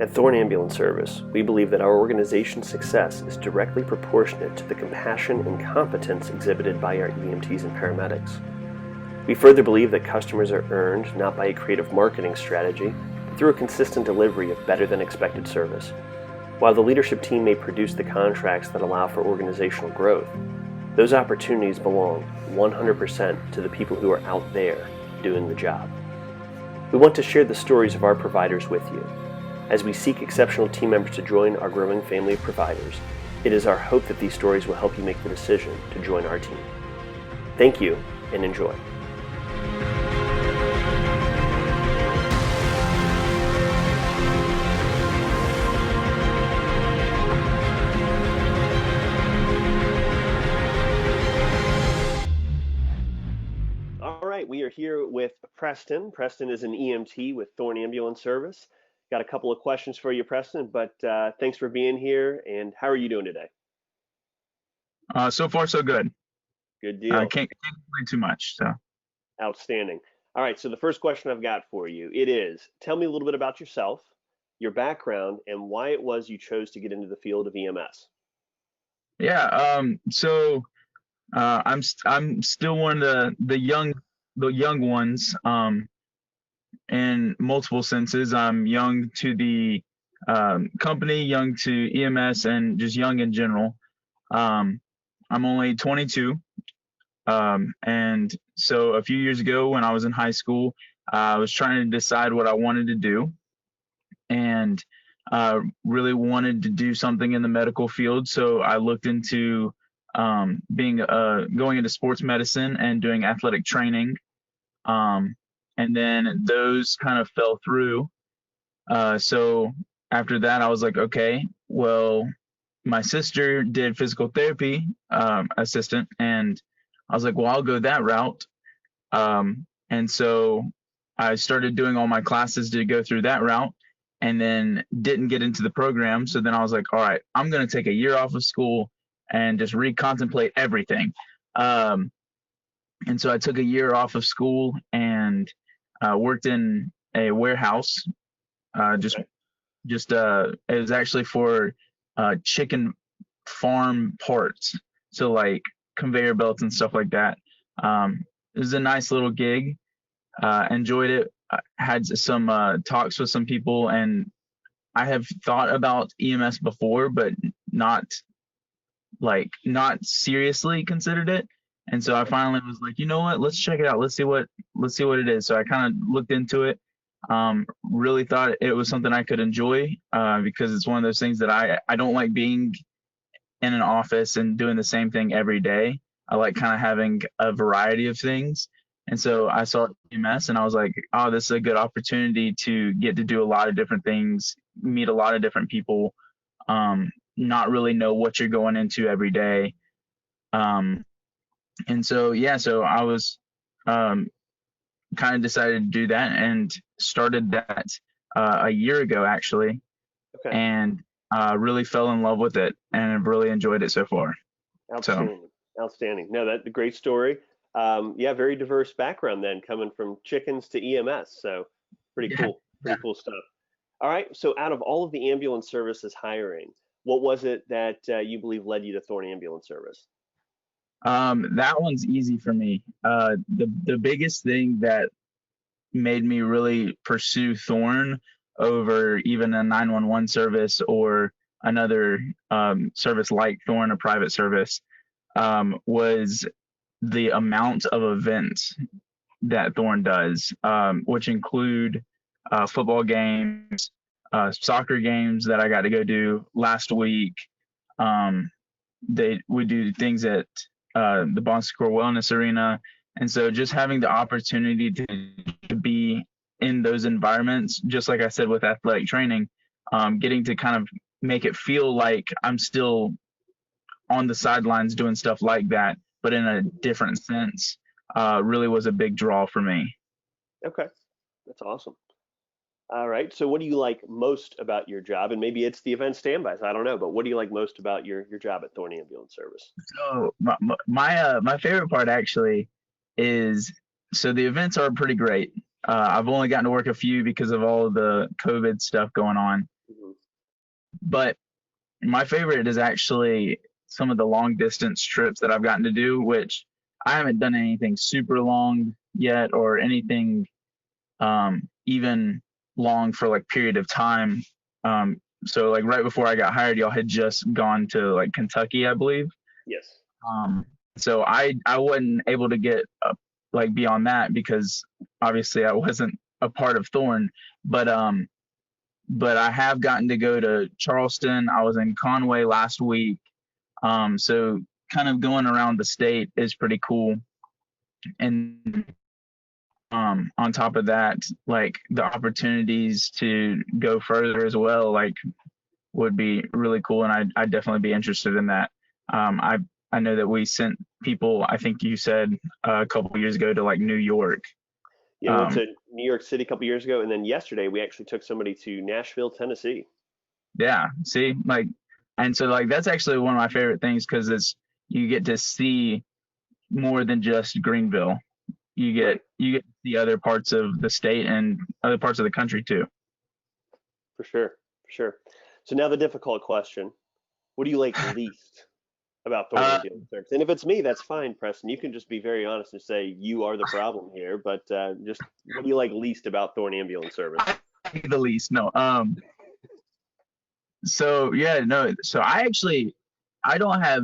At Thorne Ambulance Service, we believe that our organization's success is directly proportionate to the compassion and competence exhibited by our EMTs and paramedics. We further believe that customers are earned not by a creative marketing strategy, but through a consistent delivery of better-than-expected service. While the leadership team may produce the contracts that allow for organizational growth, those opportunities belong 100% to the people who are out there doing the job. We want to share the stories of our providers with you. As we seek exceptional team members to join our growing family of providers, it is our hope that these stories will help you make the decision to join our team. Thank you and enjoy. All right, we are here with Preston. Preston is an EMT with Thorne Ambulance Service. Got a couple of questions for you, Preston, but thanks for being here. And how are you doing today? So far, so good. Good deal. Can't complain too much. So, Outstanding. All right, so the first question I've got for you, it is, tell me a little bit about yourself, your background, and why it was you chose to get into the field of EMS. yeah. I'm still one of the young ones. In multiple senses, I'm young to the company, young to EMS, and just young in general. I'm only 22. And so a few years ago when I was in high school, I was trying to decide what I wanted to do, and really wanted to do something in the medical field. So I looked into going into sports medicine and doing athletic training. And then those kind of fell through. So after that, I was like, okay, well, my sister did physical therapy assistant, and I was like, well, I'll go that route. And so I started doing all my classes to go through that route, and then didn't get into the program. So then I was like, all right, I'm going to take a year off of school and just recontemplate everything. And so I took a year off of school and worked in a warehouse. Just Okay. it was actually for chicken farm parts, so like conveyor belts and stuff like that. It was a nice little gig. Enjoyed it. Had some talks with some people, and I have thought about EMS before, but not seriously considered it. And so I finally was like, you know what, let's check it out. Let's see what it is. So I kind of looked into it. Really thought it was something I could enjoy, because it's one of those things that I don't like being in an office and doing the same thing every day. I like kind of having a variety of things. And so I saw EMS and I was like, oh, this is a good opportunity to get to do a lot of different things, meet a lot of different people, not really know what you're going into every day. And so, yeah, so I was kind of decided to do that and started that a year ago, actually, Okay. and really fell in love with it and have really enjoyed it so far. So, Outstanding. Outstanding. No, that's a great story. Yeah, very diverse background then, coming from chickens to EMS. So pretty yeah. cool. Pretty cool stuff. All right. So out of all of the ambulance services hiring, what was it that you believe led you to Thorne Ambulance Service? That one's easy for me. The biggest thing that made me really pursue Thorn over even a 911 service or another service like Thorn, a private service, was the amount of events that Thorn does, which include football games, soccer games that I got to go do last week. They would do things at the Bon Secours Wellness Arena. And so just having the opportunity to be in those environments, just like I said with athletic training, getting to kind of make it feel like I'm still on the sidelines doing stuff like that, but in a different sense, really was a big draw for me. Okay. That's awesome. All right. So what do you like most about your job? And maybe it's the event standbys. I don't know, but what do you like most about your job at Thorne Ambulance Service? So my favorite part actually is, so the events are pretty great. I've only gotten to work a few because of all of the COVID stuff going on. But my favorite is actually some of the long distance trips that I've gotten to do, which I haven't done anything super long yet or anything even long for like period of time. So like right before I got hired, y'all had just gone to like Kentucky, I believe. Yes. Um, so I wasn't able to get like beyond that because obviously I wasn't a part of Thorne, but but I have gotten to go to Charleston. I was in Conway last week. So kind of going around the state is pretty cool. And on top of that, like the opportunities to go further as well, like would be really cool, and I'd definitely be interested in that. I know that we sent people. I think you said a couple years ago to like New York. Yeah, we went Um, to New York City a couple years ago, and then yesterday we actually took somebody to Nashville, Tennessee. yeah, see, like, and so like that's actually one of my favorite things because it's you get to see more than just Greenville. Right, You get to see other parts of the state and other parts of the country too. for sure, for sure. So now the difficult question: what do you like least about Thorne Uh, Ambulance Service? And if it's me, that's fine, Preston. You can just be very honest and say you are the problem here. But just what do you like least about Thorne Ambulance Service? I like the least, no. So yeah, no. So I don't have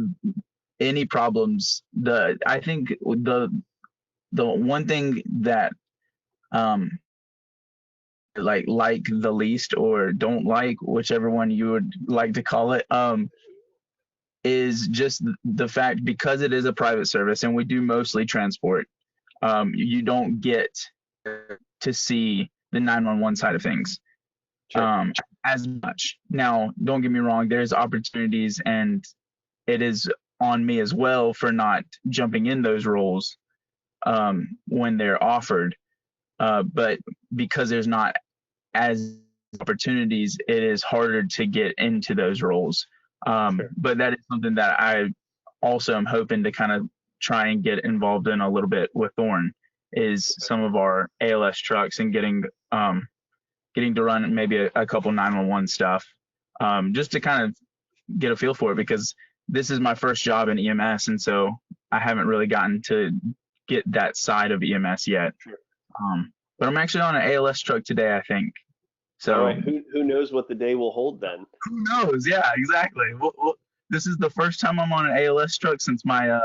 any problems. I think the one thing that um like the least or don't like, whichever one you would like to call it, is just the fact because it is a private service and we do mostly transport, you don't get to see the 911 side of things Sure. um as much. Now, don't get me wrong, there's opportunities and it is on me as well for not jumping in those roles when they're offered. But because there's not as opportunities, it is harder to get into those roles. Sure. But that is something that I also am hoping to kind of try and get involved in a little bit with Thorne is Okay. some of our ALS trucks and getting to run maybe a couple 911 stuff, just to kind of get a feel for it because this is my first job in EMS, and so I haven't really gotten to get that side of EMS yet. Sure. But I'm actually on an ALS truck today, I think. All So right. Who knows what the day will hold then? who knows? Yeah, exactly. This is the first time I'm on an ALS truck since my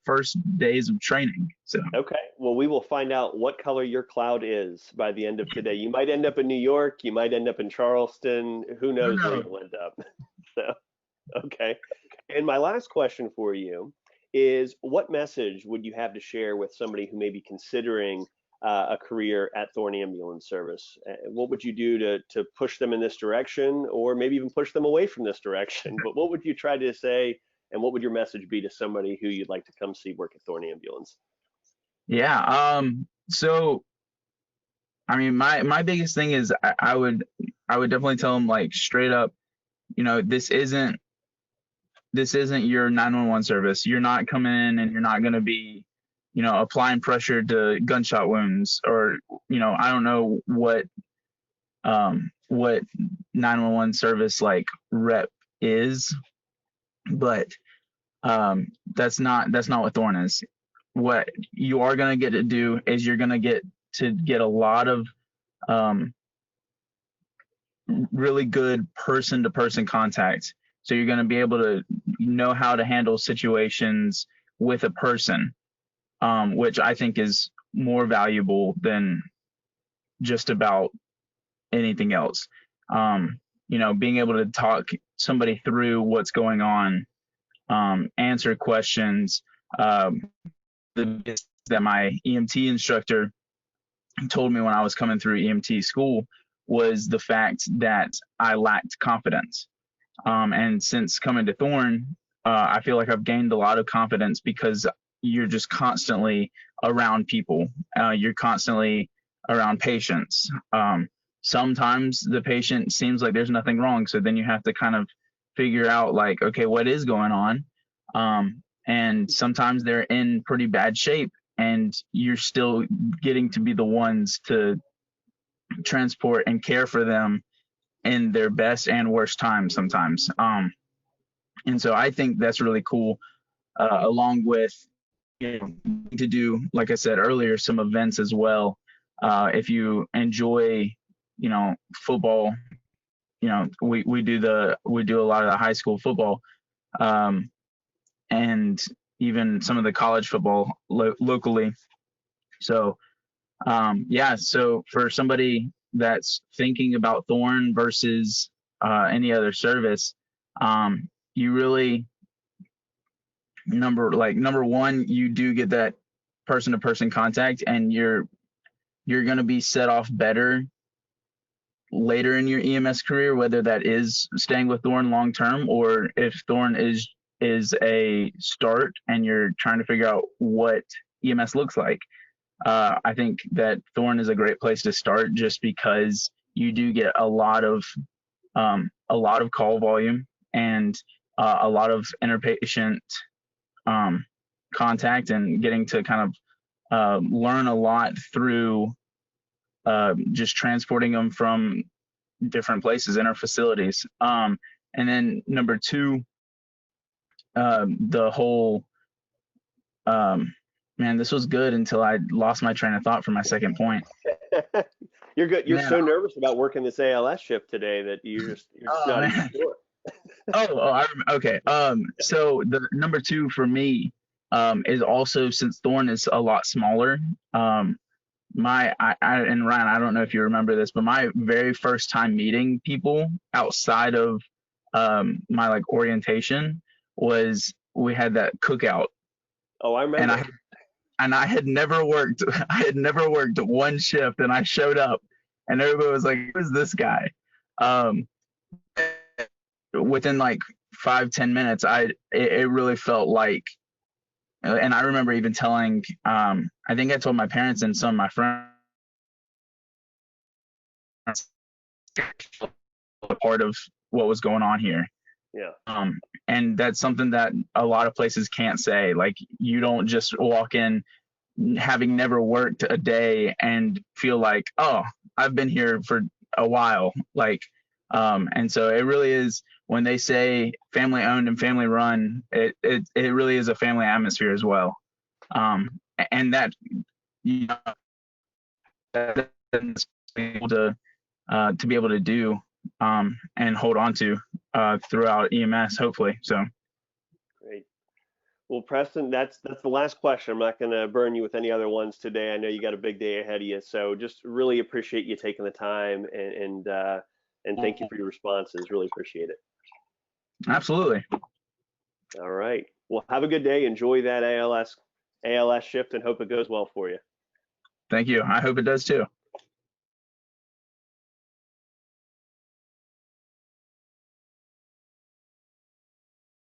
first days of training. So Okay. Well, we will find out what color your cloud is by the end of today. You might end up in New York. You might end up in Charleston. Who who knows where knows? you'll end up? So, okay. And my last question for you is what message would you have to share with somebody who may be considering a career at Thorne Ambulance Service? What would you do to push them in this direction or maybe even push them away from this direction? But what would you try to say and what would your message be to somebody who you'd like to come see work at Thorne Ambulance? Yeah. So I mean, my biggest thing is I would definitely tell them like straight up, this isn't your 911 service. You're not coming in and you're not going to be, applying pressure to gunshot wounds or, I don't know what 911 service like rep is, but that's not what Thorn is. What you are going to get to do is you're going to get a lot of um, really good person to person contact. So you're going to be able to know how to handle situations with a person, which I think is more valuable than just about anything else. Being able to talk somebody through what's going on, answer questions. That my EMT instructor told me when I was coming through EMT school was the fact that I lacked confidence. And since coming to Thorne, I feel like I've gained a lot of confidence because you're just constantly around people. You're constantly around patients. Sometimes the patient seems like there's nothing wrong, so then you have to kind of figure out like, okay, what is going on? And sometimes they're in pretty bad shape, and you're still getting to be the ones to transport and care for them in their best and worst times sometimes. And so I think that's really cool, along with, to do, like I said earlier, some events as well. If you enjoy, football, we do a lot of the high school football, um, and even some of the college football locally. So yeah, so for somebody that's thinking about Thorne versus any other service, you really, number one, you do get that person to person contact, and you're going to be set off better later in your EMS career, whether that is staying with Thorne long term, or if Thorne is a start and you're trying to figure out what EMS looks like. I think that Thorne is a great place to start, just because you do get a lot of call volume, and a lot of interpatient contact, and getting to kind of learn a lot through just transporting them from different places in our facilities. And then number two, the whole, man, this was good until I lost my train of thought for my second point. You're good. You're Man, so nervous about working this ALS shift today that you're just not even sure. Okay. So the number two for me is also, since Thorne is a lot smaller. And Ryan, I don't know if you remember this, but my very first time meeting people outside of my like orientation was, we had that cookout. Oh, I remember. And I had never worked one shift, and I showed up and everybody was like, who's this guy? Within like 5-10 minutes, it really felt like, and I remember even telling, I think I told my parents and some of my friends, a part of what was going on here. Yeah. And that's something that a lot of places can't say. Like, you don't just walk in having never worked a day and feel like, oh, I've been here for a while. Like, and so it really is, when they say family owned and family run, it really is a family atmosphere as well. And that, that's able to be able to do, and hold on to throughout EMS, hopefully. So Great. Well, Preston, that's the last question. I'm not going to burn you with any other ones today. I know you got a big day ahead of you, so just really appreciate you taking the time, and thank you for your responses. Really appreciate it. Absolutely. All right. Well, have a good day. Enjoy that ALS shift, and hope it goes well for you. Thank you. I hope it does too.